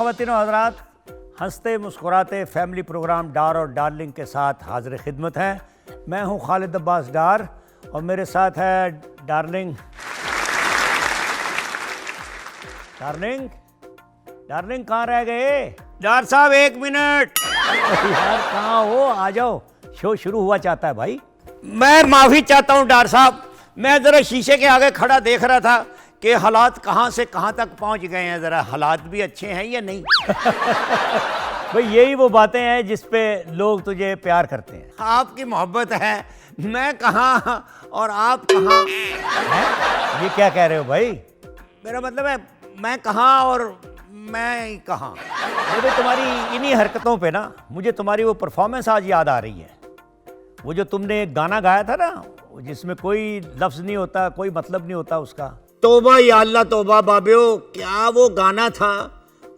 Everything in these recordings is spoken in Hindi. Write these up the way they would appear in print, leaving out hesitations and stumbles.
ख़वातीनो हज़रात, हंसते मुस्कुराते फैमिली प्रोग्राम डार और डार्लिंग के साथ हाजिर खिदमत हैं। मैं हूं खालिद अब्बास डार और मेरे साथ है डार्लिंग। डार्लिंग डार्लिंग कहाँ रह गए? डार साहब 1 मिनट। यार कहाँ हो? आ जाओ, शो शुरू हुआ चाहता है भाई। मैं माफ़ी चाहता हूँ डार साहब, मैं ज़रा शीशे के आगे खड़ा देख रहा था कि हालात कहाँ से कहाँ तक पहुँच गए हैं, ज़रा हालात भी अच्छे हैं या नहीं। भाई यही वो बातें हैं जिस पे लोग तुझे प्यार करते हैं। आपकी मोहब्बत है, मैं कहाँ और आप कहाँ। ये क्या कह रहे हो भाई? मेरा मतलब है मैं कहाँ और मैं कहाँ। देखो तुम्हारी इन्हीं हरकतों पे ना मुझे तुम्हारी वो परफॉर्मेंस आज याद आ रही है। वो जो तुमने एक गाना गाया था ना, जिसमें कोई लफ्ज़ नहीं होता, कोई मतलब नहीं होता उसका। तौबा या अल्लाह तौबा बाबियो, क्या वो गाना था।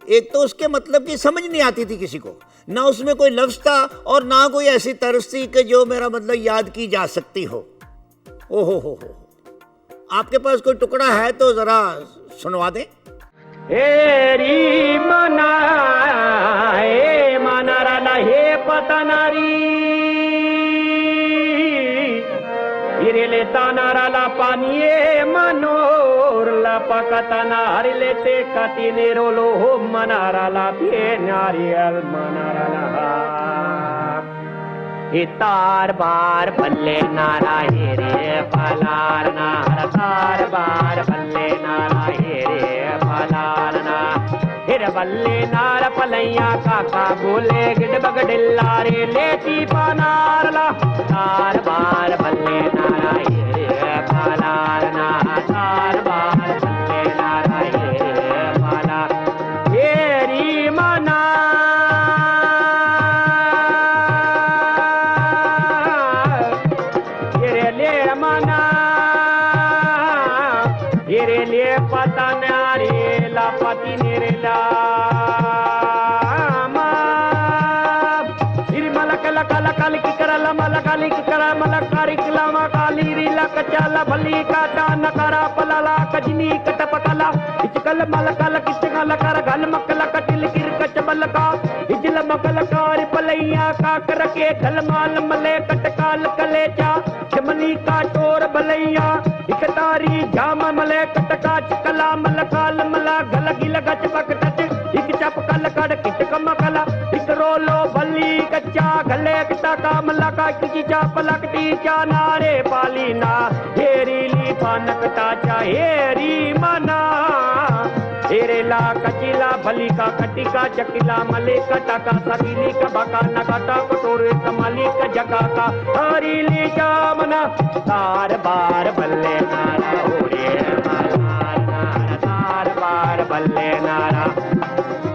एक तो उसके मतलब की समझ नहीं आती थी किसी को, ना उसमें कोई लफ्ज़ था और ना कोई ऐसी तर्ज थी कि जो मेरा मतलब याद की जा सकती हो। ओहो हो, आपके पास कोई टुकड़ा है तो ज़रा सुनवा दें। हेरी मना हे मनाराला हे पतनारी हिरेले तानाराला पानिये मनोरला पकतना हरिले ते कातिने रोलो हो मनाराला पे नारियल मनाराला तार बार बल्ले नारा हेरे पलार नार तार बार बल्ले नारा हेरे पलार ना हिर बल्ले नार पलैया काका बोले गिड बगडिल्ला रे लेती पनारला तार बार बल्ले नारा हेरे पलार ना तार बार बल्ले नारा हेरे पलार हेरी मना पति नेरेला मलक लकल कल की करल मलकाली की करा मलकारी कलामा काली रीला कचाला भली काटा नकारा पलाला कजनी कटपकला इचकल मलकल किचकल कर गल मकल कटिल किर कच बलका इजल मकल कार पलैया का कर के गल माल मले कटकाल कलेचा चमनी का टोर बलैया इकतारी जाम मले कटका चकला मलकाल मला गल गिल गच बकटच इक चपकल कड़ किचक मकला इक रोलो बली कच्चा गले किता कामला का किची चा पलकती चा नारे पाली ना हेरी ली पानकता चा हेरी मना हेरेला कचिला भली का कटिका चकिला मले कटा का सकीली का बका नकाटा कटोरे कमाली का जका का हरीली जामना तार बार बल्ले नारा ओरे मालार नारा तार बार बल्ले नारा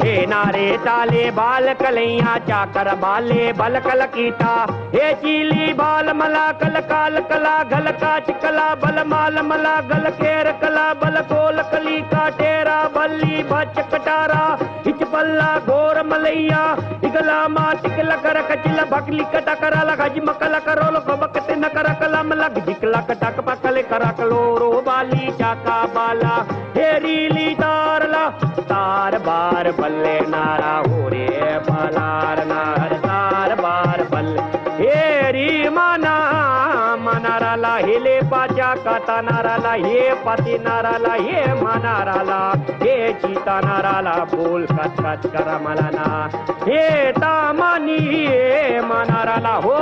हे नारे ताले बाल कलैया चाकर बाले बल कल कीटा हे चीली बाल मला कल काल कला गल काच कला बल माल मला गल खेर कला बल कोल कली का टेरा बल्ली बच कटारा हिच बल्ला गोर मलैया इगला मा टिकल कर कचिल भकली कटा करा लगज मकल करोल बकते न कर कलम लग जिकला कटक पकले करा कलोरो बाली चाका बाला हेरी ली तारला तार बार बल्ले नारा होरे पलार नार तार बार बल्ले हेरी मना मनाराला हिले पाचा काता नाराला हे पति नाराला हे मनाराला हे चीता नाराला बोल कच कच करा मलाना हे तामानी हे मनाराला हो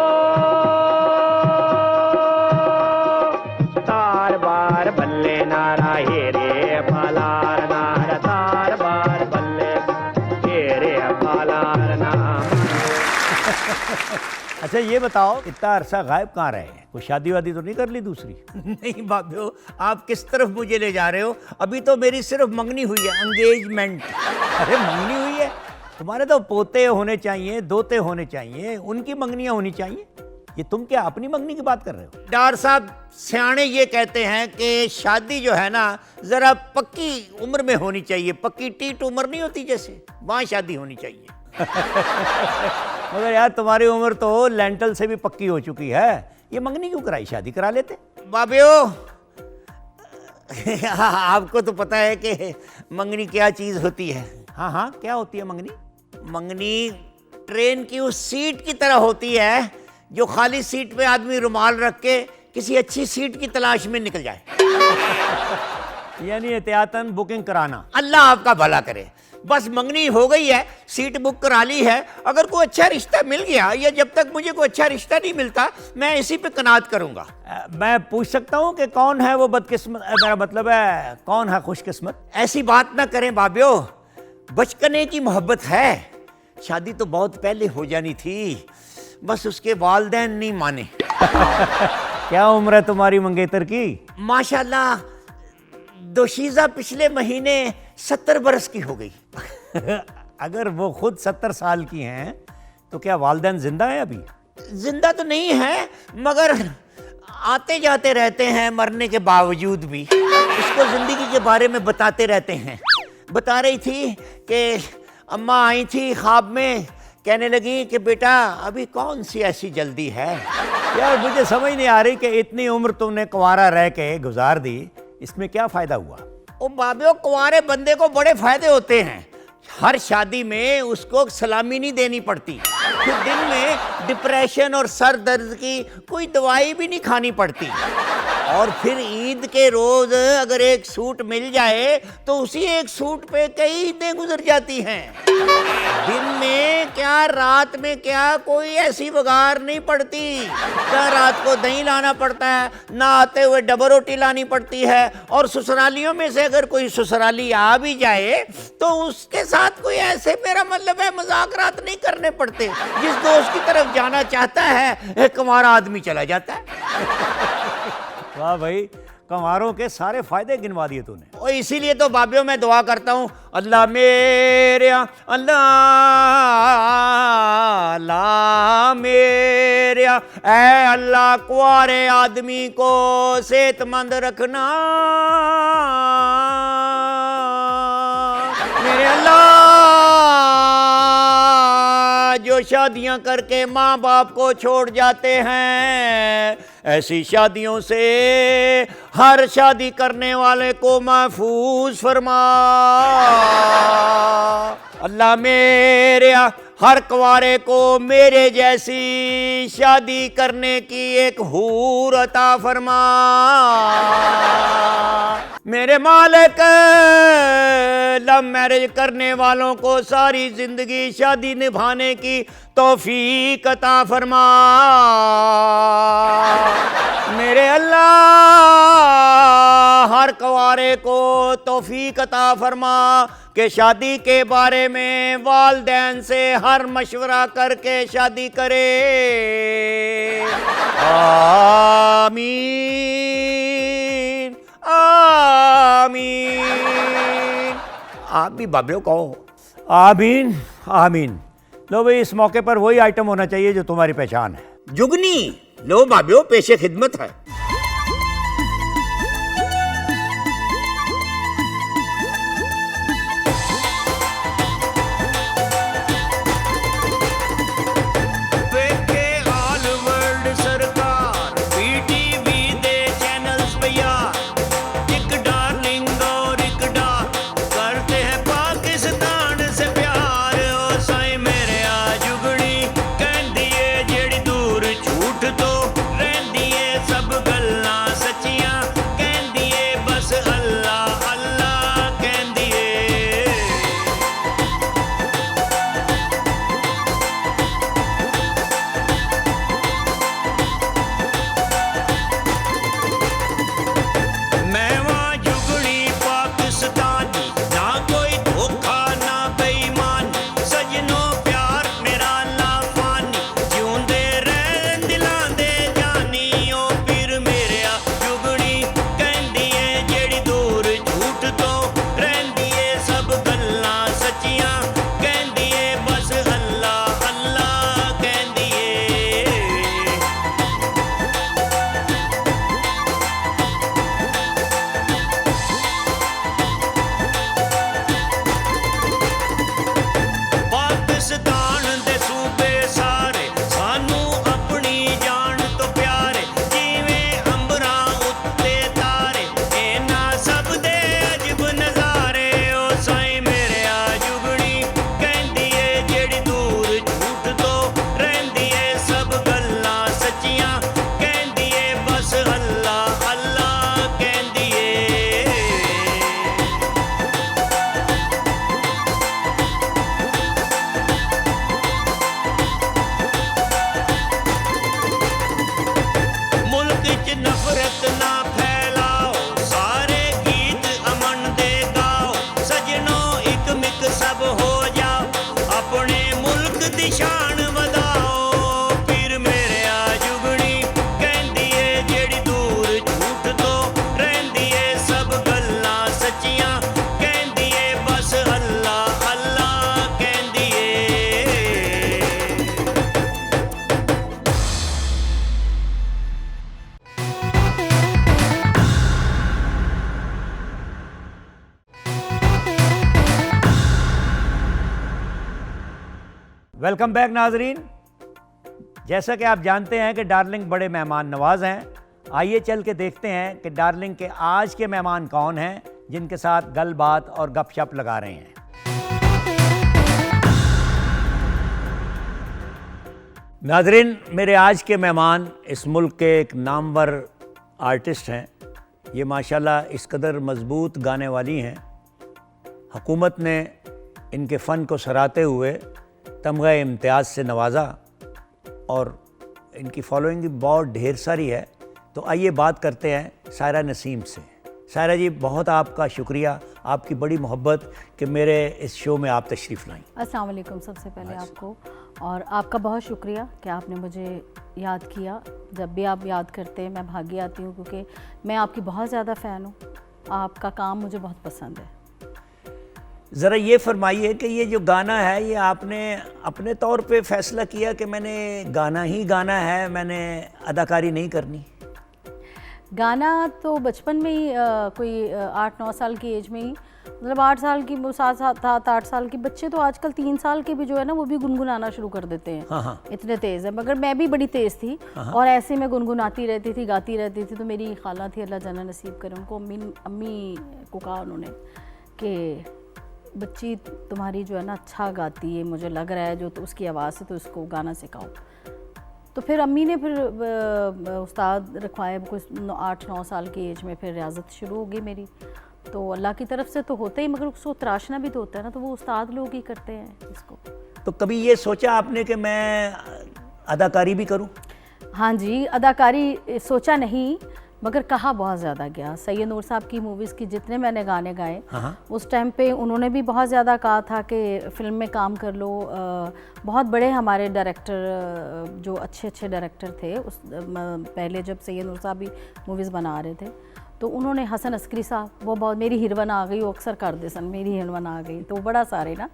तार बार बल्ले नारा हे रे पलार नार तार बार बल्ले हे रे पलार नार। अच्छा ये बताओ, इतना अरसा गायब कहाँ रहे हैं? कोई शादी वादी तो नहीं कर ली दूसरी? नहीं बाबियो, आप किस तरफ मुझे ले जा रहे हो? अभी तो मेरी सिर्फ मंगनी हुई है, एंगेजमेंट। अरे मंगनी हुई है? तुम्हारे तो पोते होने चाहिए, दोते होने चाहिए, उनकी मंगनियां होनी चाहिए। ये तुम क्या अपनी मंगनी की बात कर रहे हो? डार साहब, सियाणे ये कहते हैं कि शादी जो है ना जरा पक्की उम्र में होनी चाहिए। पक्की टीट उम्र नहीं होती जैसे, वहाँ शादी होनी चाहिए। मगर यार तुम्हारी उम्र तो लेंटल से भी पक्की हो चुकी है, ये मंगनी क्यों कराई? शादी करा लेते। बाबियो आपको तो पता है कि मंगनी क्या चीज़ होती है। हाँ हाँ, क्या होती है मंगनी? मंगनी ट्रेन की उस सीट की तरह होती है जो खाली सीट पे आदमी रुमाल रख के किसी अच्छी सीट की तलाश में निकल जाए। यानी एहतियातन बुकिंग कराना। अल्लाह आपका भला करे। बस मंगनी हो गई है, सीट बुक करा ली है, अगर कोई अच्छा रिश्ता मिल गया या जब तक मुझे कोई अच्छा रिश्ता नहीं मिलता मैं इसी पे कनात करूंगा। मैं पूछ सकता हूँ कि कौन है वो बदकिस्मत? मेरा मतलब है कौन है खुशकिस्मत? ऐसी बात ना करें बाबियो, बचपने की मोहब्बत है, शादी तो बहुत पहले हो जानी थी, बस उसके वालिदैन नहीं माने। क्या उम्र है तुम्हारी मंगेतर की? माशाल्लाह दोशीजा पिछले महीने 70 बरस की हो गई। अगर वो खुद 70 साल की हैं तो क्या वालिदैन जिंदा है अभी? जिंदा तो नहीं है, मगर आते जाते रहते हैं मरने के बावजूद भी। उसको जिंदगी के बारे में बताते रहते हैं। बता रही थी कि अम्मा आई थी ख्वाब में, कहने लगी कि बेटा अभी कौन सी ऐसी जल्दी है। यार मुझे समझ नहीं आ रही कि इतनी उम्र तुमने कुंवारा रह के गुजार दी, इसमें क्या फायदा हुआ? ओ बाबियों, कुंवारे बंदे को बड़े फायदे होते हैं। हर शादी में उसको सलामी नहीं देनी पड़ती, फिर दिन में डिप्रेशन और सर दर्द की कोई दवाई भी नहीं खानी पड़ती, और फिर ईद के रोज अगर एक सूट मिल जाए तो उसी एक सूट पे कई ईदें गुजर जाती हैं। दिन में क्या रात में क्या कोई ऐसी बगार नहीं पड़ती। ना रात को दही लाना पड़ता है, ना आते हुए डबल रोटी लानी पड़ती है, और ससुरालियों में से अगर कोई ससुराली आ भी जाए तो उसके साथ कोई ऐसे, मेरा मतलब है, मजाकरात नहीं करने पड़ते। जिस दोस्त की तरफ जाना चाहता है कुंवारा आदमी चला जाता है। वाह भाई, कुंवारों के सारे फायदे गिनवा दिए तूने। और इसीलिए तो बाबियों मैं दुआ करता हूँ, अल्लाह मेरे अल्लाह अल्लाह मेरे ऐ अल्लाह कुंवारे आदमी को सेहतमंद रखना, मेरे अल्लाह जो शादियां करके माँ बाप को छोड़ जाते हैं, ऐसी शादियों से हर शादी करने वाले को महफूज फरमा। अल्लाह मेरे हर कुंवारे को मेरे जैसी शादी करने की एक हूर अता फरमा। मेरे मालिक लव मैरिज करने वालों को सारी जिंदगी शादी निभाने की तौफीक अता फरमा। मेरे अल्लाह हर कुंवारे को तौफीक अता फरमा कि शादी के बारे में वालिदैन से हर मशवरा करके शादी करे। आमीन आमीन। आप भी बाबियों कहो आमीन आमीन। लो भाई, इस मौके पर वही आइटम होना चाहिए जो तुम्हारी पहचान है। जुगनी लो बाबियों, पेशे खिदमत है। सब गल दी शान वधाओ पीर मेरे आ जुगनी कहंदी ए जेड़ी दूर झूठ तो रहंदी ए सब गल्लां सच्चियां कहंदी ए बस अल्लाह अल्लाह कहंदी ए। वेलकम बैक नाजरीन। जैसा कि आप जानते हैं कि डार्लिंग बड़े मेहमान नवाज हैं, आइए चल के देखते हैं कि डार्लिंग के आज के मेहमान कौन हैं जिनके साथ गल बात और गपशप लगा रहे हैं। नाजरीन, मेरे आज के मेहमान इस मुल्क के एक नामवर आर्टिस्ट हैं। ये माशाल्लाह इस कदर मजबूत गाने वाली हैं, हुकूमत ने इनके फ़न को सराहते हुए तमगा इम्तियाज़ से नवाजा और इनकी फॉलोइंग भी बहुत ढेर सारी है। तो आइए बात करते हैं सायरा नसीम से। सायरा जी, बहुत आपका शुक्रिया, आपकी बड़ी मोहब्बत कि मेरे इस शो में आप तशरीफ़ लाई। अस्सलाम वालेकुम सबसे पहले आपको, और आपका बहुत शुक्रिया कि आपने मुझे याद किया। जब भी आप याद करते हैं मैं भागी आती हूँ, क्योंकि मैं आपकी बहुत ज़्यादा फ़ैन हूँ। आपका काम मुझे बहुत पसंद है। ज़रा ये फरमाइए कि ये जो गाना है ये आपने अपने तौर पे फ़ैसला किया कि मैंने गाना ही गाना है, मैंने अदाकारी नहीं करनी? गाना तो बचपन में ही कोई 8-9 साल की एज में ही, मतलब 8 साल की, 7-8 साल के बच्चे तो आजकल 3 साल के भी जो है ना वो भी गुनगुनाना शुरू कर देते हैं। हाँ। इतने तेज़ है, मगर मैं भी बड़ी तेज़ थी और ऐसे में गुनगुनाती रहती थी, गाती रहती थी। तो मेरी खाला थी, अल्लाह जाना नसीब करे उनको, अम्मी को कहा उन्होंने कि बच्ची तुम्हारी जो है ना अच्छा गाती है, मुझे लग रहा है जो तो उसकी आवाज़ से, तो इसको गाना सिखाओ। तो फिर अम्मी ने फिर उस्ताद रखवाए कुछ 8-9 साल की एज में, फिर रियाजत शुरू हो गई मेरी। तो अल्लाह की तरफ से तो होते ही, मगर उसको तराशना भी तो होता है ना, तो वो उस्ताद लोग ही करते हैं इसको। तो कभी ये सोचा आपने कि मैं अदाकारी भी करूं? हाँ जी, अदाकारी सोचा नहीं, मगर कहा बहुत ज़्यादा गया। सैयद नूर साहब की मूवीज़ की जितने मैंने गाने गाए, उस टाइम पे उन्होंने भी बहुत ज़्यादा कहा था कि फ़िल्म में काम कर लो। बहुत बड़े हमारे डायरेक्टर, जो अच्छे डायरेक्टर थे उस पहले, जब सैयद नूर साहब भी मूवीज़ बना रहे थे, तो उन्होंने हसन अस्करी साहब, वो बहुत मेरी हीरोइन आ गई, वो अक्सर कर दे सन मेरी हीरोइन आ गई, तो बड़ा सारे ना,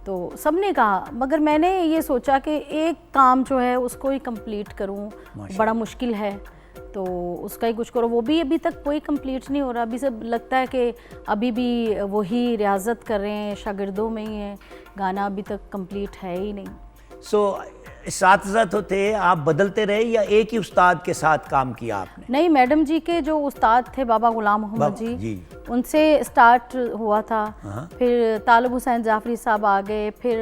तो सब ने कहा। मगर मैंने ये सोचा कि एक काम जो है उसको ही कंप्लीट करूं, बड़ा मुश्किल है, तो उसका ही कुछ करो। वो भी अभी तक कोई कंप्लीट नहीं हो रहा। अभी सब लगता है कि अभी भी वही रियाजत कर रहे हैं, शागिर्दों में ही है, गाना अभी तक कंप्लीट है ही नहीं। साथ थे आप, बदलते रहे या एक ही उस्ताद के साथ काम किया आपने? नहीं, मैडम जी के जो उस्ताद थे बाबा गुलाम मोहम्मद जी, उनसे स्टार्ट हुआ था। फिर तालिब हुसैन जाफरी साहब आ गए, फिर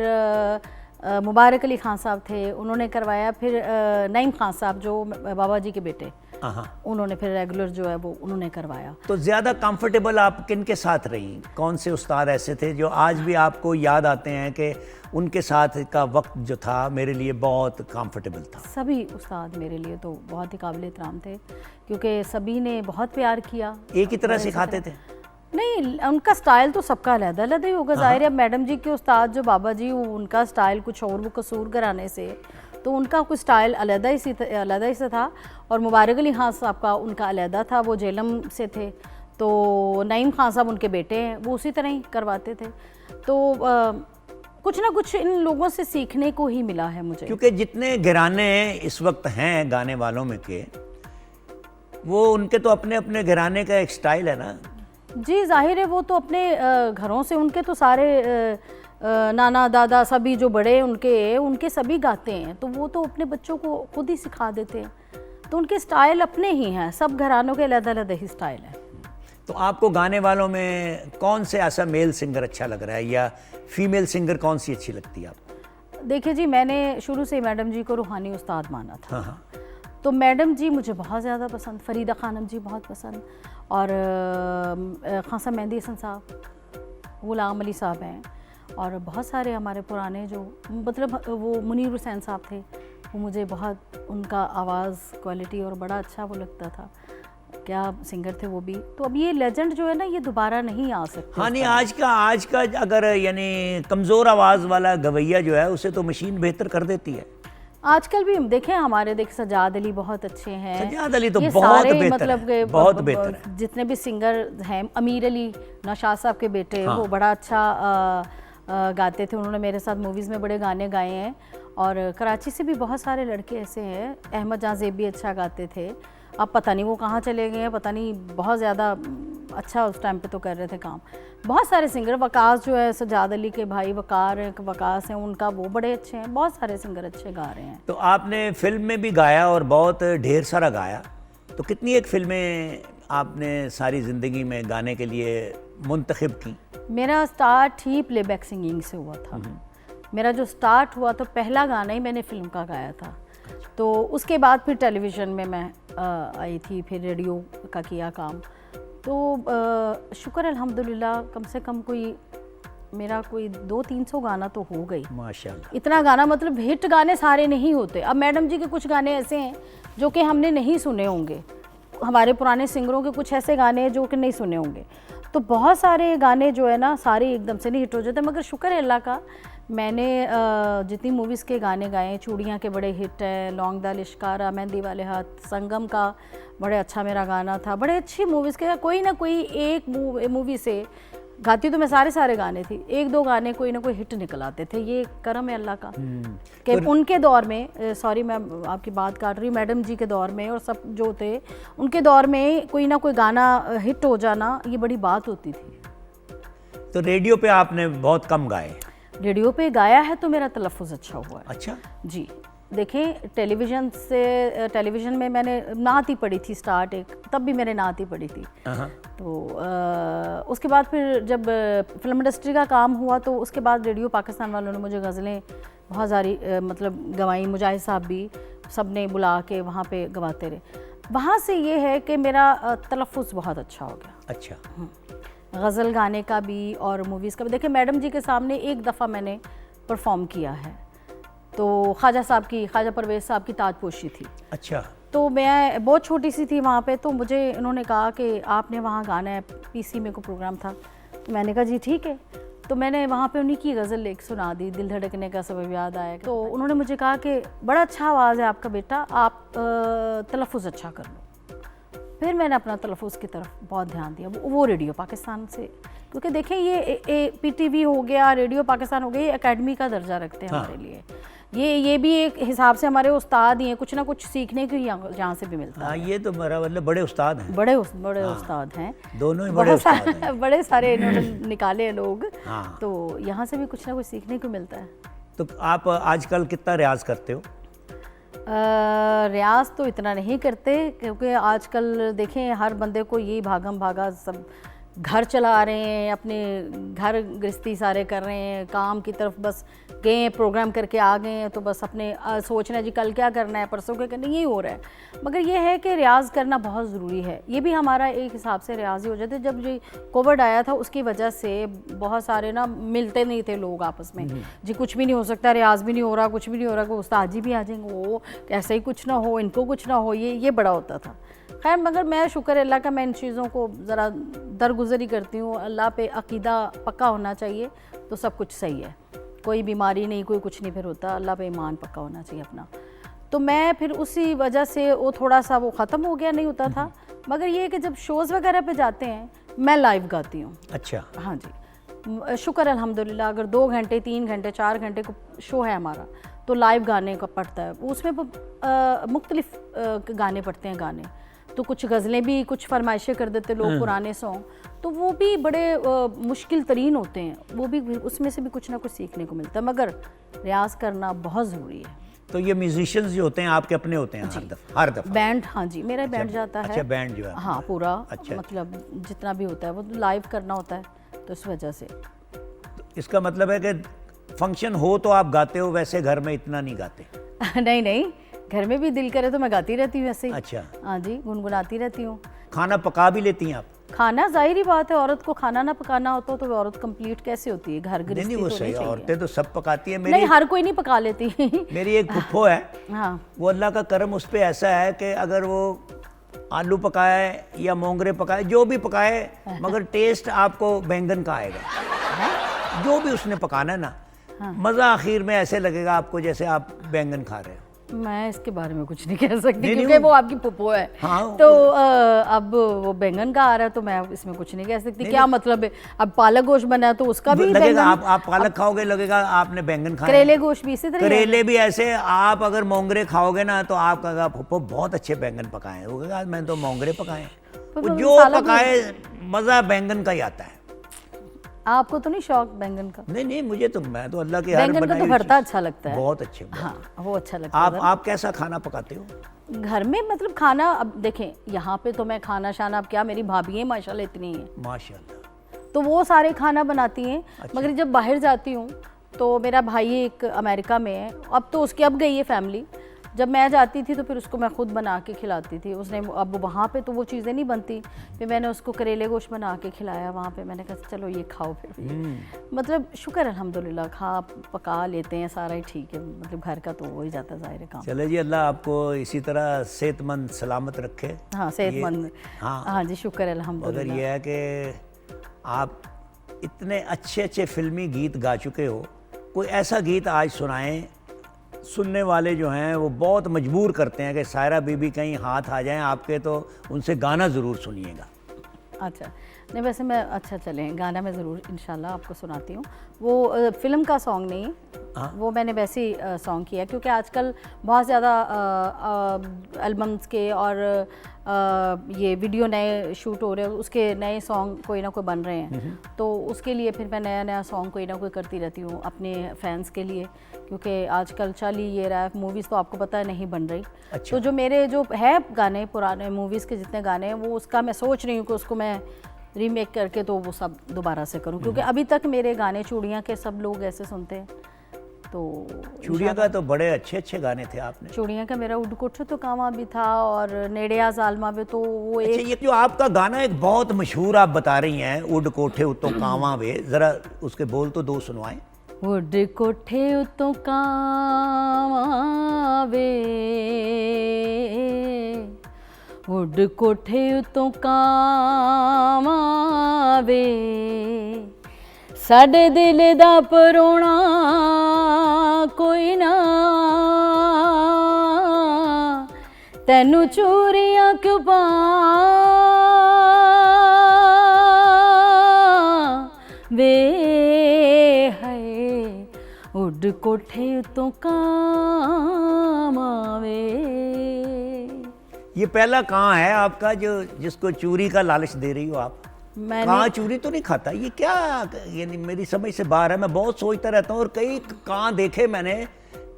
मुबारक अली खान साहब थे, उन्होंने करवाया। फिर नईम खान साहब जो बाबा जी के बेटे, उन्होंने फिर रेगुलर जो है वो उन्होंने करवाया। तो ज़्यादा कंफर्टेबल आप किन के साथ रही? कौन से उस्ताद ऐसे थे जो आज भी आपको याद आते हैं कि उनके साथ का वक्त जो था मेरे लिए बहुत कंफर्टेबल था? सभी उस्ताद मेरे लिए तो बहुत ही काबिल एहतराम थे, क्योंकि सभी ने बहुत प्यार किया। एक ही तरह सिखाते थे? नहीं, उनका स्टाइल तो सबका अलग ही होगा। ज़ाहिर है मैडम जी के उस्ताद जो बाबा जी, उनका स्टाइल कुछ और, वो कसूर घराने से, तो उनका कुछ स्टाइल अलग ही से था। और मुबारक अली खान साहब का उनका अलग था, वो जेलम से थे। तो नईम खान साहब उनके बेटे हैं, वो उसी तरह ही करवाते थे। तो कुछ ना कुछ इन लोगों से सीखने को ही मिला है मुझे, क्योंकि जितने घराने इस वक्त हैं गाने वालों में के, वो उनके तो अपने अपने घराने का एक स्टाइल है ना जी। जाहिर है वो तो अपने घरों से, उनके तो सारे नाना दादा सभी जो बड़े उनके सभी गाते हैं, तो वो तो अपने बच्चों को खुद ही सिखा देते हैं। तो उनके स्टाइल अपने ही हैं, सब घरानों के अलग ही स्टाइल है। तो आपको गाने वालों में कौन से ऐसा मेल सिंगर अच्छा लग रहा है, या फीमेल सिंगर कौन सी अच्छी लगती है आपको? देखिए जी, मैंने शुरू से मैडम जी को रूहानी उस्ताद माना था। तो मैडम जी मुझे बहुत ज़्यादा पसंद, फरीदा खानम जी बहुत पसंद, और खासा मेहंदी हसन साहब, गुलाम अली साहब हैं, और बहुत सारे हमारे पुराने जो, मतलब वो मुनीर हुसैन साहब थे, वो मुझे बहुत, उनका आवाज़ क्वालिटी और बड़ा अच्छा वो लगता था। क्या सिंगर थे वो भी। तो अब ये लेजेंड जो है ना ये दोबारा नहीं आ सकते। हाँ नहीं, आज का अगर यानी कमज़ोर आवाज़ वाला गवैया जो है उसे तो मशीन बेहतर कर देती है। आजकल भी हम देखें, हमारे देख सजाद अली बहुत अच्छे हैं। सजाद अली तो ये बहुत सारे बेहतर मतलब है, बहुत बेहतर है। जितने भी सिंगर हैं, अमीर अली नौशाद साहब के बेटे, वो बड़ा अच्छा गाते थे। उन्होंने मेरे साथ मूवीज़ में बड़े गाने गाए हैं। और कराची से भी बहुत सारे लड़के ऐसे हैं, अहमद जहाँ ज़ेब भी अच्छा गाते थे। अब पता नहीं वो कहाँ चले गए हैं, पता नहीं, बहुत ज़्यादा अच्छा उस टाइम पे तो कर रहे थे काम। बहुत सारे सिंगर, वकास जो है सजाद अली के भाई वकास हैं, उनका वो बड़े अच्छे हैं। बहुत सारे सिंगर अच्छे गा रहे हैं। तो आपने फिल्म में भी गाया और बहुत ढेर सारा गाया, तो कितनी एक फिल्में आपने सारी ज़िंदगी में गाने के लिए मुंतखब की? मेरा स्टार्ट ही प्लेबैक सिंगिंग से हुआ था। मेरा जो स्टार्ट हुआ तो पहला गाना ही मैंने फिल्म का गाया था। तो उसके बाद फिर टेलीविज़न में मैं आई थी, फिर रेडियो का किया काम। तो शुक्र अल्हम्दुलिल्लाह, कम से कम मेरा कोई 200-300 गाना तो हो गई। माशाल्लाह। इतना गाना, मतलब हिट गाने सारे नहीं होते। अब मैडम जी के कुछ गाने ऐसे हैं जो कि हमने नहीं सुने होंगे, हमारे पुराने सिंगरों के कुछ ऐसे गाने हैं जो कि नहीं सुने होंगे। तो बहुत सारे गाने जो है ना सारे एकदम से नहीं हिट हो जाते। मगर शुक्र है अल्लाह का, मैंने जितनी मूवीज़ के गाने गाए, चूड़ियाँ के बड़े हिट हैं, लौंग दा लिश्कारा, मेहंदी वाले हाथ, संगम का बड़े अच्छा मेरा गाना था। बड़े अच्छी मूवीज़ के कोई ना कोई एक मूवी से गाती तो मैं सारे गाने थी, 1-2 गाने कोई ना कोई हिट निकल आते थे। ये करम है अल्लाह का कि उनके दौर में, सॉरी मैं आपकी बात काट रही हूँ, मैडम जी के दौर में और सब जो थे उनके दौर में कोई ना कोई गाना हिट हो जाना ये बड़ी बात होती थी। तो रेडियो पे आपने बहुत कम गाए? रेडियो पे गाया है तो मेरा तलफ़ुज़ अच्छा हुआ है। अच्छा जी, देखें टेलीविज़न में मैंने नात ही पढ़ी थी स्टार्ट, एक तब भी मैंने नात ही पढ़ी थी। तो उसके बाद फिर जब फिल्म इंडस्ट्री का काम हुआ तो उसके बाद रेडियो पाकिस्तान वालों ने मुझे गज़लें बहुत सारी मतलब गवाई, मुजाहिद साहब भी सब ने बुला के वहाँ पे गवाते रहे। वहाँ से ये है कि मेरा तलफ़ुज़ बहुत अच्छा हो गया। अच्छा। गज़ल गाने का भी और मूवीज़ का भी। देखिए मैडम जी के सामने एक दफ़ा मैंने परफॉर्म किया है, तो ख्वाजा परवेज़ साहब की ताजपोशी थी। अच्छा। तो मैं बहुत छोटी सी थी वहाँ पे, तो मुझे उन्होंने कहा कि आपने वहाँ गाना है, पीसी में को प्रोग्राम था। तो मैंने कहा जी ठीक है। तो मैंने वहाँ पे उन्हीं की गज़ल लेके सुना दी, दिल धड़कने का सबब याद आया। तो उन्होंने मुझे कहा कि बड़ा अच्छा आवाज़ है आपका बेटा, आप तलफ़ुज़ अच्छा कर लो। फिर मैंने अपना तलफ़ुज़ की तरफ बहुत ध्यान दिया, वो रेडियो पाकिस्तान से, क्योंकि देखें ये PTV हो गया, रेडियो पाकिस्तान हो गया, ये एकेडमी का दर्जा रखते हैं हमारे लिए। ये भी एक हिसाब से हमारे उस्ताद ही हैं, कुछ ना कुछ सीखने को यहाँ से भी मिलता है। ये तो मेरा मतलब बड़े उस्ताद हैं, बड़े उस्ताद हैं, दोनों ही बड़े उस्ताद हैं। बड़े सारे इन्होंने निकाले हैं लोग। हाँ। तो यहाँ से भी कुछ ना कुछ सीखने को मिलता है। तो आप आजकल कितना रियाज करते हो? रियाज तो इतना नहीं करते, क्योंकि आजकल देखें हर बंदे को यही भागम भागा, सब घर चला रहे हैं, अपने घर गृहस्थी सारे कर रहे हैं, काम की तरफ बस गए, प्रोग्राम करके आ गए हैं, तो बस अपने सोचना है जी कल क्या करना है, परसों क्या करना है, यही हो रहा है। मगर ये है कि रियाज़ करना बहुत ज़रूरी है। ये भी हमारा एक हिसाब से रियाज़ ही हो जाते। जब जी कोविड आया था उसकी वजह से बहुत सारे ना मिलते नहीं थे लोग आपस में, जी कुछ भी नहीं हो सकता, रियाज़ भी नहीं हो रहा, कुछ भी नहीं हो रहा, कोई उस्ताद जी भी आ जाएंगे, वो ऐसे ही कुछ ना हो, इनको कुछ ना हो, ये बड़ा होता था। खैर मगर मैं शुक्र अल्लाह का, मैं इन चीज़ों को ज़रा दरगुजर ही करती हूँ। अल्लाह पे अकीदा पक्का होना चाहिए तो सब कुछ सही है, कोई बीमारी नहीं, कोई कुछ नहीं फिर होता, अल्लाह पे ईमान पक्का होना चाहिए अपना। तो मैं फिर उसी वजह से वो थोड़ा सा वो ख़त्म हो गया, नहीं होता था। मगर ये है कि जब शोज़ वगैरह पे जाते हैं मैं लाइव गाती हूँ। अच्छा। हाँ जी, शुक्र अल्हम्दुलिल्लाह। अगर 2 घंटे 3 घंटे 4 घंटे को शो है हमारा तो लाइव गाने का पड़ता है, उसमें मुख्तलिफ गाने पड़ते हैं गाने। तो कुछ गज़लें भी, कुछ फरमाइशें कर देते लोग, पुराने सॉन्ग, तो वो भी बड़े मुश्किल तरीन होते हैं, वो भी उसमें से भी कुछ ना कुछ सीखने को मिलता है। मगर रियाज़ करना बहुत ज़रूरी है। तो ये म्यूजिशियंस जो होते हैं आपके अपने होते हैं हर दफ़ा? बैंड, हाँ जी, मेरा बैंड जाता है। अच्छा, बैंड जो है, हाँ पूरा। अच्छा। मतलब जितना भी होता है वो लाइव करना होता है, तो इस वजह से। तो इसका मतलब है कि फंक्शन हो तो आप गाते हो, वैसे घर में इतना नहीं गाते? नहीं, घर में भी दिल करे तो मैं गाती रहती हूँ ऐसे ही। अच्छा। हाँ जी, गुनगुनाती रहती हूँ। खाना पका भी लेती हैं आप? खाना जाहिर बात है, औरत को खाना ना पकाना होता तो औरत कंप्लीट कैसे होती है, घर गृहस्थी नहीं, वो तो सही, नहीं औरतें तो सब पकाती हैं। नहीं, हर कोई नहीं पका लेती। मेरी एक फुफ्फो है, हाँ, वो अल्लाह का करम उस पर ऐसा है कि अगर वो आलू पकाए या मोंगरे पकाए, जो भी पकाए, मगर टेस्ट आपको बैंगन का आएगा। जो भी उसने पकाना है ना, मज़ा आखिर में ऐसे लगेगा आपको जैसे आप बैंगन खा रहे हो। मैं इसके बारे में कुछ नहीं कह सकती नहीं, क्योंकि वो आपकी पुप्पो है। हाँ, तो अब वो बैंगन का आ रहा है तो मैं इसमें कुछ नहीं कह सकती। क्या मतलब है, अब पालक गोश्त बना है तो उसका भी लगेगा बैंगन, आप पालक खाओगे लगेगा आपने बैंगन खाया। करेले गोश्त भी इसी तरह। करेले भी ऐसे, आप अगर मोंगरे खाओगे ना तो आप कहेगा पप्पो बहुत अच्छे बैंगन पकाए हैं, वो कहेगा मैंने तो मोंगरे पकाए हैं। तो वो जो साला पकाए मज़ा बैंगन का ही आता है। आपको तो नहीं शौक बैंगन का? नहीं, मुझे तो, मैं तो अल्लाह के बैंगन का तो भरता अच्छा लगता है। बहुत अच्छे। हाँ, वो अच्छा लगता है। आप कैसा खाना पकाते हो घर में? मतलब खाना, अब देखें यहाँ पे तो मैं खाना शाना, अब क्या मेरी भाभी है माशाल्लाह इतनी है, माशाल्लाह। तो वो सारे खाना बनाती हैं। अच्छा। मगर जब बाहर जाती हूँ तो मेरा भाई एक अमेरिका में है, अब तो उसकी अब गई है फैमिली। जब मैं जाती थी तो फिर उसको मैं खुद बना के खिलाती थी। उसने, अब वहाँ पे तो वो चीज़ें नहीं बनती, फिर मैंने उसको करेले गोश्त बना के खिलाया वहाँ पे। मैंने कहा चलो ये खाओ फिर। मतलब शुक्र अल्हम्दुलिल्लाह, खा पका लेते हैं, सारा ही ठीक है। मतलब घर का तो हो ही जाता है ज़ाहिर है काम। चले जी, अल्लाह आपको इसी तरह सेहतमंद सलामत रखे। हाँ, सेहतमंद। हाँ जी, शुक्र मगर अल्हम्दुलिल्लाह। ये है कि आप इतने अच्छे अच्छे फिल्मी गीत गा चुके हो, कोई ऐसा गीत आज सुनाएं। सुनने वाले जो हैं वो बहुत मजबूर करते हैं कि सायरा बीबी कहीं हाथ आ जाएं आपके, तो उनसे गाना ज़रूर सुनिएगा। अच्छा, नहीं वैसे मैं, अच्छा चलें, गाना मैं ज़रूर इंशाल्लाह आपको सुनाती हूँ। वो फिल्म का सॉन्ग नहीं है, वो मैंने वैसे ही सॉन्ग किया क्योंकि आजकल बहुत ज़्यादा एल्बम्स के और ये वीडियो नए शूट हो रहे हैं, उसके नए सॉन्ग कोई ना कोई बन रहे हैं। तो उसके लिए फिर मैं नया नया सॉन्ग कोई ना कोई करती रहती हूँ अपने फैंस के लिए, क्योंकि आजकल चल ही ये रहा है, मूवीज़ तो आपको पता है नहीं बन रही। अच्छा। तो जो मेरे जो है गाने, पुराने मूवीज़ के जितने गाने हैं, वो उसका मैं सोच रही हूँ कि उसको मैं रीमेक करके तो वो सब दोबारा से करूं, क्योंकि अभी तक मेरे गाने चूड़ियाँ के सब लोग ऐसे सुनते हैं। तो चूड़िया का तो बड़े अच्छे अच्छे गाने थे आपने। चूड़ियाँ का मेरा उड कोठे तो कामा भी था, और नेड़िया जालमा भी, तो वो अच्छा, एक ये जो आपका गाना एक बहुत मशहूर आप बता रही हैं, उड कोठे उतो कावां वे, जरा उसके बोल तो दो सुनवाएं। उड कोठे उतो कामा वे, उड कोठे उतो कामा वे, साडे दिल दा परोना कोई ना, तैनू चूरियां क्यों वे है, उड कोठे तो कामावे। ये पहला कहाँ है आपका जो जिसको चूरी का लालच दे रही हो आप? कहाँ चूरी तो नहीं खाता, ये क्या, यानी मेरी समझ से बाहर है। मैं बहुत सोचता रहता हूँ और कई कहाँ देखे मैंने,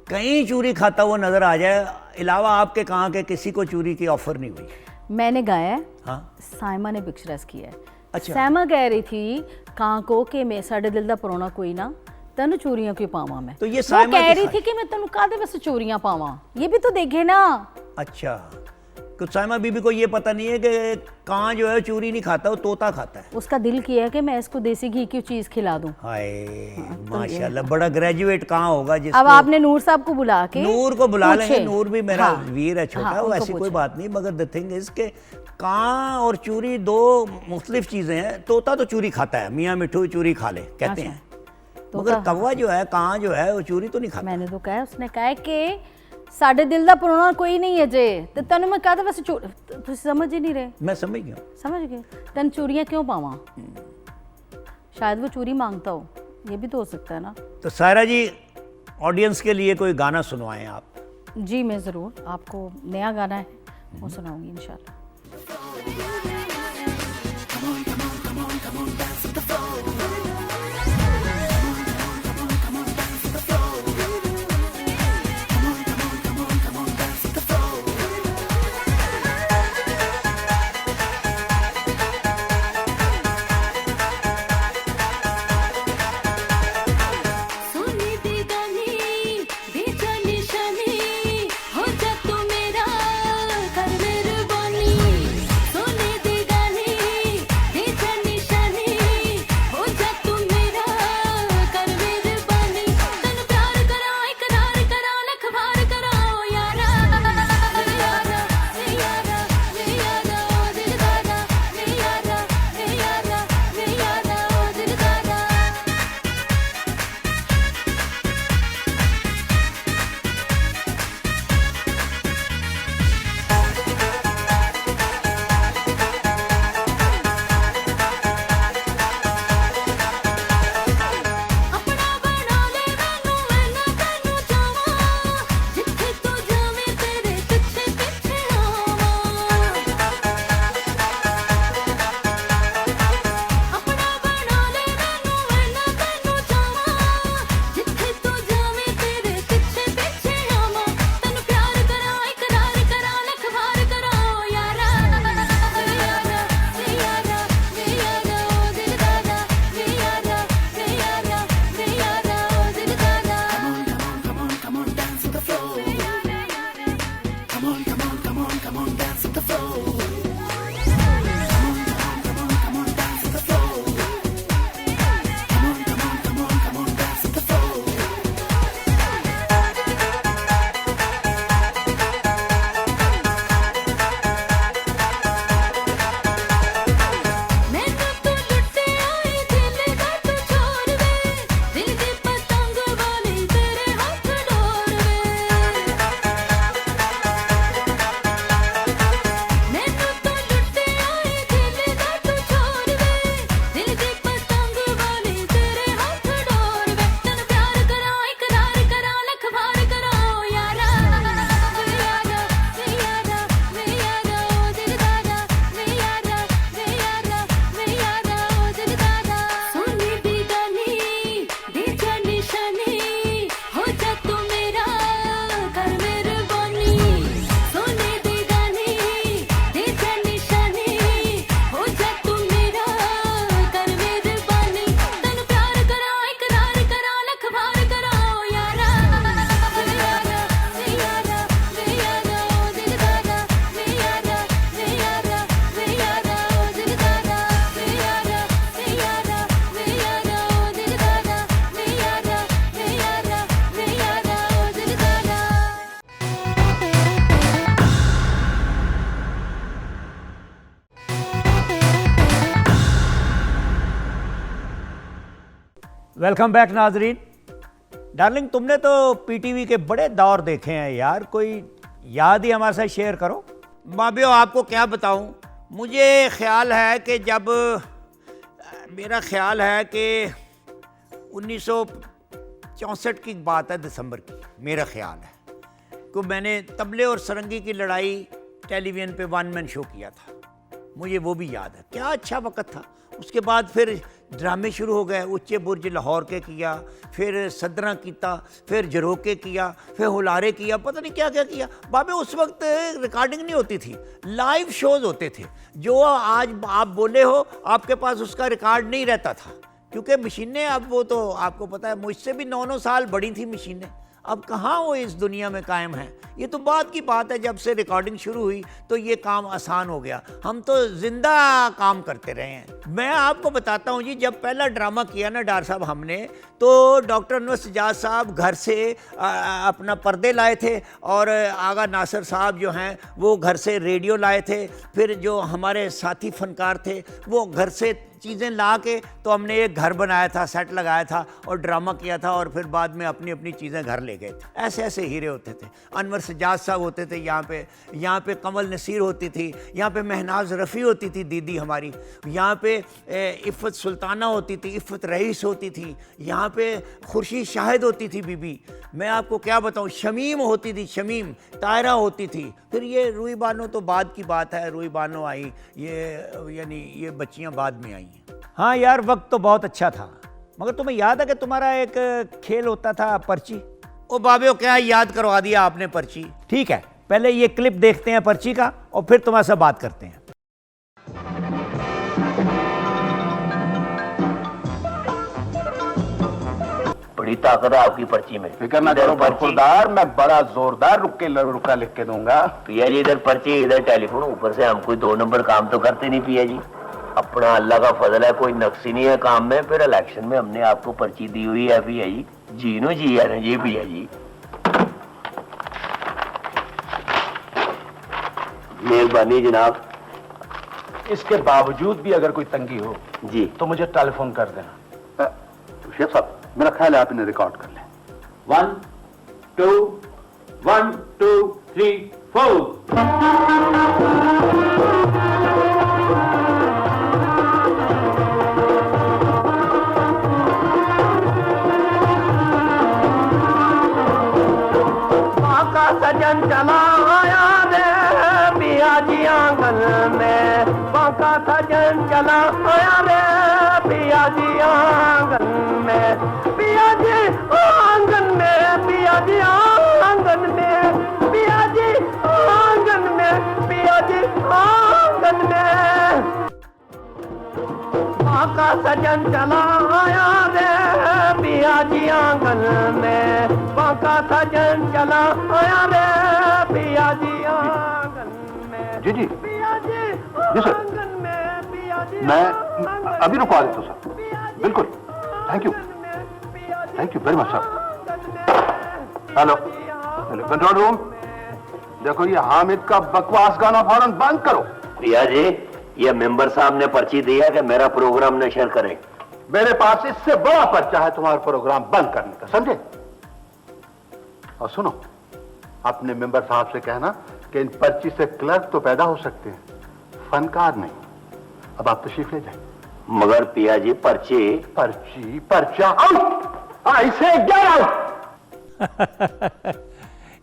कहीं चूरी खाता हुआ नजर आ जाए, अलावा आपके कहाँ के किसी को चूरी की ऑफर नहीं हुई। मैंने गाया है, हाँ, साइमा ने पिक्चराइज किया है। अच्छा। साइमा कह रही थी कहाँ को कि मैं साडे दिल दा परोना कोई ना, तेन चोरियां क्यों पावा मैं। तो ये वो साइमा कह की रही थी कि मैं तेन कादे बस चोरियां पावा, ये भी तो देखे ना। अच्छा, कुछ साइमा बीबी को ये पता नहीं है कि कहाँ जो है चूरी नहीं खाता, वो तोता खाता है। उसका दिल किया है कि मैं इसको देसी घी की चीज खिला दूं। हाय माशाल्लाह, बड़ा ग्रेजुएट कहाँ होगा जिसको। अब आपने नूर साहब को बुला के, नूर को बुला लेंगे, पूछे। नूर भी मेरा हाँ, वीर है छोटा, हाँ, वो उनको ऐसी कोई पूछे। बात नहीं। मगर द थिंग इज के कां और चूरी दो मुख्तलिफ चीजें हैं। तोता तो चूरी खाता है, मियाँ मिठू चूरी खा ले कहते हैं, मगर कौवा जो है, कां जो है, वो चूरी तो नहीं खाता। मैंने तो कहा, उसने कहा कि साडे दिल दा परोना कोई नहीं है जे, ते तेन मैं कहता वैसे तुम समझ ही नहीं रहे। मैं समझ गया, समझ गए, तेन चूरियां क्यों पावा, शायद वो चूरी मांगता हो, ये भी तो हो सकता है ना। तो सायरा जी, ऑडियंस के लिए कोई गाना सुनवाएं आप। जी मैं ज़रूर, आपको नया गाना है वो सुनाऊंगी इंशाल्लाह। सोने दे वेलकम बैक नाजरीन। डार्लिंग, तुमने तो पीटीवी के बड़े दौर देखे हैं यार, कोई याद ही हमारे साथ शेयर करो। बाबियो आपको क्या बताऊं, मुझे ख्याल है कि जब मेरा ख्याल है कि 1964 की बात है, दिसंबर की, मेरा ख्याल है कि मैंने तबले और सरंगी की लड़ाई टेलीविज़न पे वन मैन शो किया था। मुझे वो भी याद है, क्या अच्छा वक्त था। उसके बाद फिर ड्रामे शुरू हो गए, उच्चे बुर्ज लाहौर के किया, फिर सदरा किया, फिर जरोके किया, फिर हुलारे किया, पता नहीं क्या क्या किया। बाबे उस वक्त रिकॉर्डिंग नहीं होती थी, लाइव शोज़ होते थे। जो आज आप बोले हो, आपके पास उसका रिकॉर्ड नहीं रहता था, क्योंकि मशीनें अब, वो तो आपको पता है, मुझसे भी 9-9 साल बड़ी थी मशीनें। अब कहाँ वो इस दुनिया में कायम है। ये तो बात की बात है, जब से रिकॉर्डिंग शुरू हुई तो ये काम आसान हो गया। हम तो जिंदा काम करते रहे हैं। मैं आपको बताता हूँ जी, जब पहला ड्रामा किया ना डार साहब हमने, तो डॉक्टर अनवर सज्जाद साहब घर से अपना पर्दे लाए थे, और आगा नासिर साहब जो हैं वो घर से रेडियो लाए थे। फिर जो हमारे साथी फनकार थे वो घर से चीज़ें ला के, तो हमने एक घर बनाया था, सेट लगाया था और ड्रामा किया था, और फिर बाद में अपनी अपनी चीज़ें घर ले गए थे। ऐसे ऐसे हीरे होते थे। अनवर सज्जाद साहब होते थे यहाँ पे कमल नसीर होती थी, यहाँ पे महनाज रफ़ी होती थी दीदी हमारी, यहाँ पे इफ़्फ़त सुल्ताना होती थी, इफ़्फ़त रईस होती थी, यहाँ पे खुर्शीद शाहिद होती थी बीबी। मैं आपको क्या बताऊँ, शमीम होती थी, शमीम तायरा होती थी। फिर ये रूई बानो तो बाद की बात है, रूई बानो आई, यानी ये बच्चियाँ बाद में आई। हाँ यार, वक्त तो बहुत अच्छा था। मगर तुम्हें याद है कि तुम्हारा एक खेल होता था, पर्ची? ओ बाबे, क्या याद करवा दिया आपने पर्ची। ठीक है, पहले ये क्लिप देखते हैं पर्ची का, और फिर तुम्हारे से बात करते हैं। बड़ी ताकत है आपकी पर्ची में। फिक्र ना करो बरखुरदार, मैं बड़ा जोरदार रुका लिख के दूंगा। पिया जी इधर पर्ची, इधर टेलीफोन, ऊपर से हम कोई 2 नंबर काम तो करते नहीं पिया जी। अपना अल्लाह का फजल है, कोई नक्स ही नहीं है काम में। फिर इलेक्शन में हमने आपको पर्ची दी हुई है पिया जी। जी नो जी है ना जी पिया जी। मेहरबानी जनाब। इसके बावजूद भी अगर कोई तंगी हो जी तो मुझे टेलीफोन कर देना। शेख साहब, मेरा ख्याल है आप इन्हें रिकॉर्ड कर लें। 1 2 1 2 3 4। सजन चला आया रे पिया जी आंगन में, बांका सजन चला आया रे पिया जी आंगन में, पिया जी आंगन में, पिया जी आंगन में, पिया जी आंगन में, पिया जी आंगन में। बांका सजन चला आया रे पिया जी आंगन में बांका सजन चला आया रे पिया जी आंगन में जी जी पिया जी सर। आंगन में पिया जी मैं अभी रुकवा देता हूँ सर। बिल्कुल, thank you very much sir. Hello hello, control room, देखो ये हामिद का बकवास गाना फौरन बंद करो। पिया जी, ये मेंबर साहब ने पर्ची दी है कि मेरा प्रोग्राम नशर करें। मेरे पास इससे बड़ा पर्चा है तुम्हारा प्रोग्राम बंद करने का, समझे? और सुनो, अपने मेंबर साहब से कहना कि इन पर्ची से क्लर्क तो पैदा हो सकते हैं, फनकार नहीं। अब आप तशरीफ ले जाए। मगर पिया जी पर्चा आउट, ऐसे गेट आउट।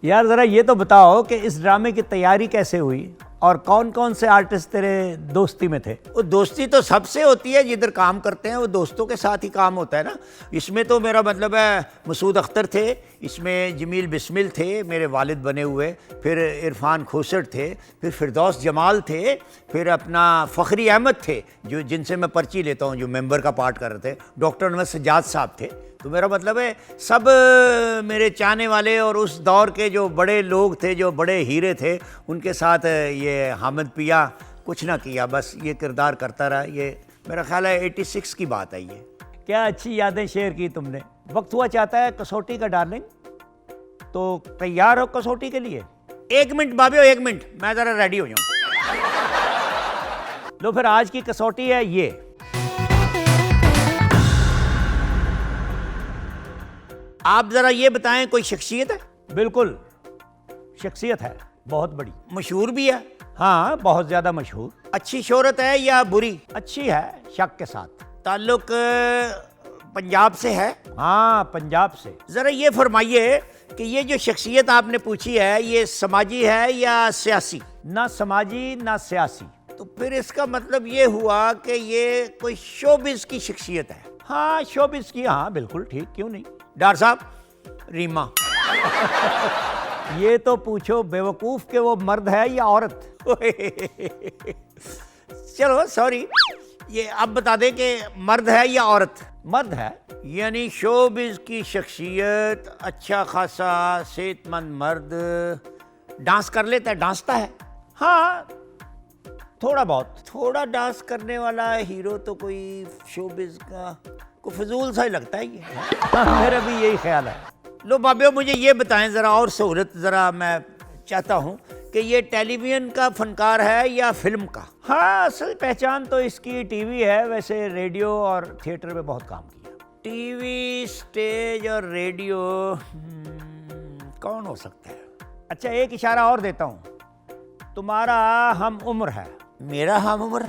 यार ज़रा ये तो बताओ कि इस ड्रामे की तैयारी कैसे हुई और कौन कौन से आर्टिस्ट तेरे दोस्ती में थे? वो दोस्ती तो सबसे होती है, जिधर काम करते हैं वो दोस्तों के साथ ही काम होता है ना। इसमें तो मेरा मतलब है मसूद अख्तर थे, इसमें जमील बिस्मिल थे मेरे वालिद बने हुए, फिर इरफान खोसर थे, फिर फिरदौस जमाल थे, फिर अपना फ़खरी अहमद थे जो जिनसे मैं पर्ची लेता हूँ, जो मेंबर का पार्ट कर रहे थे, डॉक्टर अनवर सज्जाद साहब थे। तो मेरा मतलब है सब मेरे चाहने वाले और उस दौर के जो बड़े लोग थे, जो बड़े हीरे थे, उनके साथ ये हामिद पिया कुछ ना किया, बस ये किरदार करता रहा। ये मेरा ख्याल है 86 की बात है ये। क्या अच्छी यादें शेयर की तुमने। वक्त हुआ चाहता है कसौटी का डार्लिंग, तो तैयार हो कसौटी के लिए? 1 मिनट बाबियो, 1 मिनट, मैं ज़रा रेडी हो जाऊँ। लो फिर आज की कसौटी है ये। आप ज़रा ये बताएं, कोई शख्सियत है? बिल्कुल, शख्सियत है, बहुत बड़ी, मशहूर भी है? हाँ बहुत ज़्यादा मशहूर। अच्छी शोहरत है या बुरी? अच्छी है, शक के साथ। ताल्लुक पंजाब से है? हाँ पंजाब से। ज़रा ये फरमाइए कि ये जो शख्सियत आपने पूछी है ये समाजी है या सियासी? ना समाजी ना सियासी। तो फिर इसका मतलब ये हुआ कि ये कोई शोबिज़ की शख्सियत है? हाँ शोबिस की, हाँ बिल्कुल ठीक, क्यों नहीं। डॉक्टर साहब, रीमा। ये तो पूछो बेवकूफ़ के वो मर्द है या औरत। चलो सॉरी, ये अब बता दें कि मर्द है या औरत? मर्द है। यानी शोबिज़ की शख्सियत, अच्छा खासा सेहतमंद मर्द, डांस कर लेता है, डांसता है? हाँ थोड़ा बहुत। थोड़ा डांस करने वाला हीरो तो कोई शोबिज़ का को फजूल सा ही लगता है ये। हाँ, मेरा भी यही ख्याल है। लो बाबियो, मुझे ये बताएं ज़रा, और सहूलत ज़रा मैं चाहता हूँ कि ये टेलीविज़न का फनकार है या फिल्म का? हाँ असल पहचान तो इसकी टीवी है, वैसे रेडियो और थिएटर में बहुत काम किया। टीवी, स्टेज और रेडियो, कौन हो सकता है? अच्छा एक इशारा और देता हूँ, तुम्हारा हम उम्र है। मेरा हम उम्र?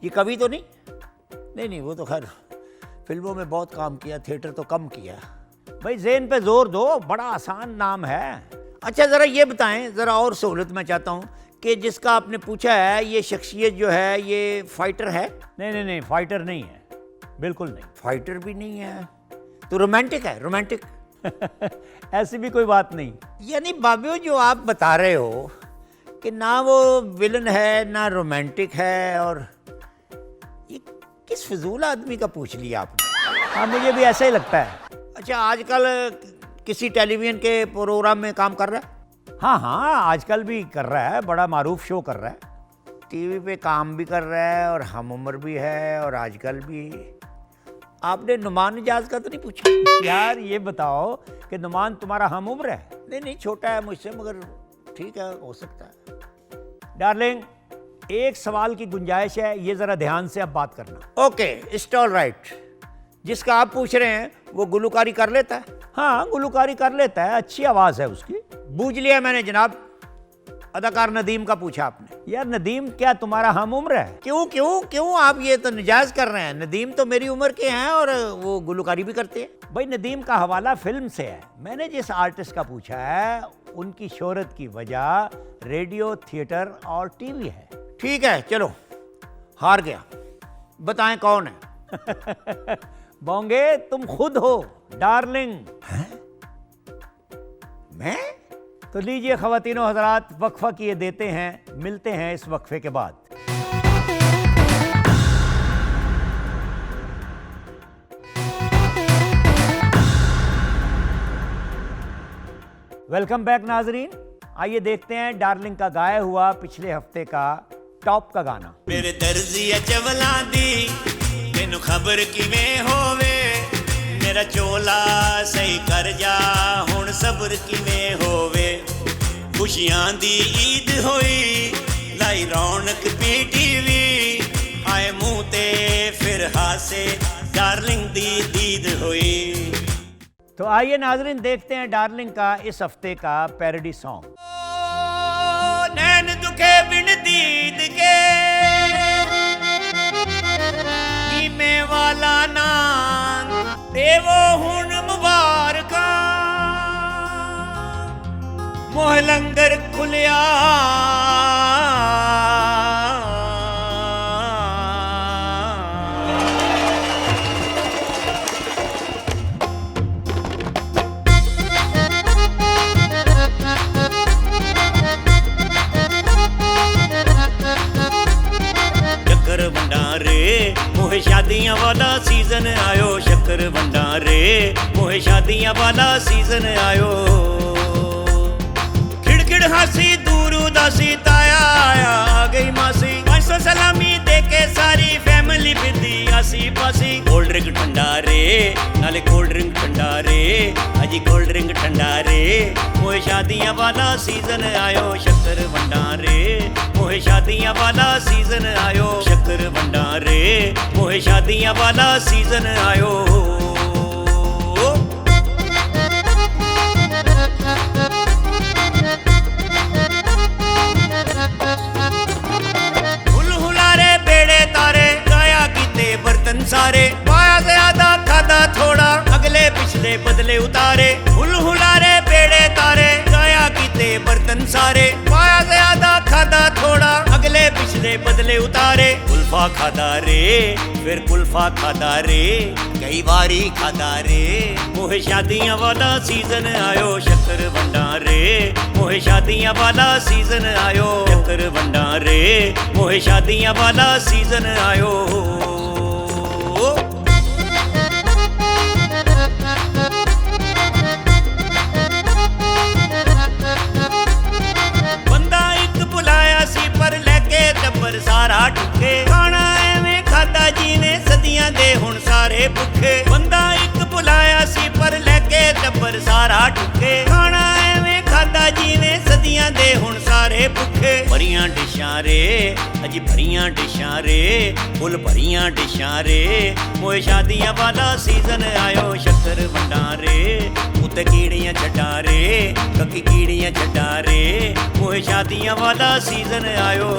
ये कभी तो नहीं? नहीं, वो तो खैर फिल्मों में बहुत काम किया, थिएटर तो कम किया। भाई ज़ेन पे जोर दो, बड़ा आसान नाम है। अच्छा ज़रा ये बताएं, ज़रा और सहूलत मैं चाहता हूँ कि जिसका आपने पूछा है ये शख्सियत जो है ये फाइटर है? नहीं फाइटर नहीं है, बिल्कुल नहीं। फाइटर भी नहीं है तो रोमांटिक है? रोमांटिक? ऐसी भी कोई बात नहीं। यानी बाबियो जो आप बता रहे हो कि ना वो विलन है ना रोमांटिक है, और ये किस फजूल आदमी का पूछ लिया आपने। हाँ मुझे भी ऐसा ही लगता है। अच्छा आजकल किसी टेलीविज़न के प्रोग्राम में काम कर रहा है? हाँ आजकल भी कर रहा है, बड़ा मारूफ शो कर रहा है। टीवी पे काम भी कर रहा है और हम उम्र भी है और आजकल भी। आपने नुमान इजाज का तो नहीं पूछा? यार ये बताओ कि नुमान तुम्हारा हम उम्र है? नहीं छोटा है मुझसे, मगर ठीक है, हो सकता है। डार्लिंग एक सवाल की गुंजाइश है, ये ज़रा ध्यान से अब बात करना। Okay, it's all right. जिसका आप पूछ रहे हैं वो गुलकारी कर लेता है? हाँ गुलकारी कर लेता है, अच्छी आवाज़ है उसकी। बूझ लिया मैंने जनाब। अदाकार नदीम का पूछा आपने। यार नदीम क्या तुम्हारा हम उम्र है? क्यों आप ये तो निजायज कर रहे हैं। नदीम तो मेरी उम्र के हैं और वो गुलकारी भी करते हैं। भाई नदीम का हवाला फिल्म से है। मैंने जिस आर्टिस्ट का पूछा है उनकी शोहरत की वजह रेडियो, थिएटर और टीवी है। ठीक है चलो, हार गया। बताएं कौन है? बोंगे तुम खुद हो डार्लिंग। मैं? तो लीजिए ख़वातीनो हज़रात, वक्फा किए देते हैं, मिलते हैं इस वक्फे के बाद। वेलकम बैक नाजरीन। आइए देखते हैं डार्लिंग का गाया हुआ पिछले हफ्ते का टॉप का गाना। मेरे दर्जी चवला दी तेन खबर किवें होवे, मेरा चोला सही कर जा हुण सब्र किवें होवे। खुशियां दी ईद होई लाई रौनक पीटीवी, आए मुंह ते फिर हासे डार्लिंग दी दीद हुई। तो आइए नाजरीन देखते हैं डार्लिंग का इस हफ्ते का पैरोडी सॉन्ग। नैन दुखे बिन दीद के ईमे वाला नाम देवो हुन मुबारका, मोह लंगर खुलिया मोहे शादियां वाला सीजन आयो, शक्कर भंडारे मोहे शादियां वाला सीजन आयो। खिड़खिड़ हासी दूर उदासी ताया आया आ गई मासी, 500 सलामी देके सारी फैमिली फिरदी आसी पासी। कोल्ड ड्रिंक ठंडा रे नाले कोल्ड ड्रिंक ठंडा रे, अजी कोल्ड ड्रिंक ठंडा रे। मोहे शादियां वाला सीजन आयो, शक्कर भंडारे मोहे शादियां वाला सीजन आयो। शक्कर भंडारे मोहे शादियां वाला सीजन आयो। हुलहुलारे बेड़े तारे गाया कीते बर्तन सारे, पाया ज्यादा खादा थोड़ा अगले पिछले बदले उतारे। हुलहुलारे बेड़े तारे गाया कीते बर्तन सारे, पाया ज्यादा खादा थोड़ा अगले पिछले बदले उतारे। कुल्फा खादा रे फिर कुल्फा खादा रे, कई बारी खादा रे। मोहे शादियां वाला सीजन आयो, शक्कर भंडारे मोहे शादियां वाला सीजन आयो। शक्कर भंडारे मोहे शादियां वाला सीजन आयो। बंदा एक बुलाया सी पर लेके टब्बर सारा टुके, खाना एवें खादा जीने सदियां दे हुण सारे भुखे। बंदा एक बुलाया सी पर लेके टब्बर सारा टुके, खाना एवें खादा जीने सदियां दे हुण सारे भुखे। भरियां डिशां रे अजी भरियां डिशां रे, फुल भरियां डिशां रे। मोए शादियां वाला सीजन आयो, शक्कर भंडारे उत्ते कीड़ियां छड्डा रे, ककी कीड़ियां छड्डा रे। मोए शादियां वाला सीजन आयो।